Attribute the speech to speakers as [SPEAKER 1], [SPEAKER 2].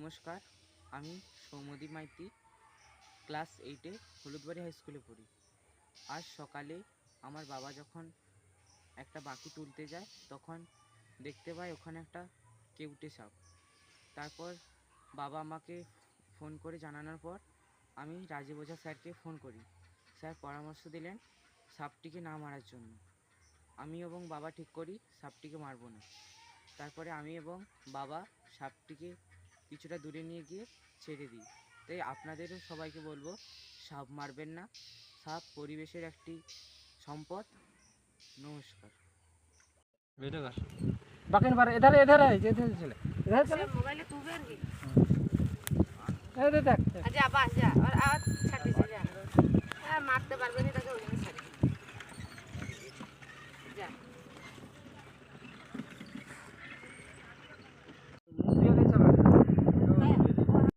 [SPEAKER 1] নমস্কার, আমি Soumyadip Maiti class 8-এ হলুদবাড়ি high স্কুলে পড়ি। আজ সকালে আমার বাবা যখন একটা বাঁকি তুলতে যায় তখন দেখতে পাই ওখানে একটা কেউটে সাপ। তারপর বাবা আমাকে ফোন করে জানানোর পর আমি রাজীব ওঝা স্যারকে ফোন করি। স্যার পরামর্শ দিলেন সাপটিকে না মারার জন্য। আমি এবং বাবা ঠিক করি সাপটিকে মারব না। তারপরে আমি এবং বাবা সাপটিকে কিছুটা দূরে নিয়ে গিয়ে ছেড়ে দিই। তাই আপনাদেরও সবাইকে বলবো সাপ মারবেন না, সাপ পরিবেশের একটি সম্পদ। নমস্কার।
[SPEAKER 2] वीडियो कर बाकी बार इधर इधर है इधर चले इधर चले
[SPEAKER 3] मोबाइल तू भी रही
[SPEAKER 2] इधर देख
[SPEAKER 3] जा बस जा और आवाज छाती से जा मारते पारबे नहीं ताके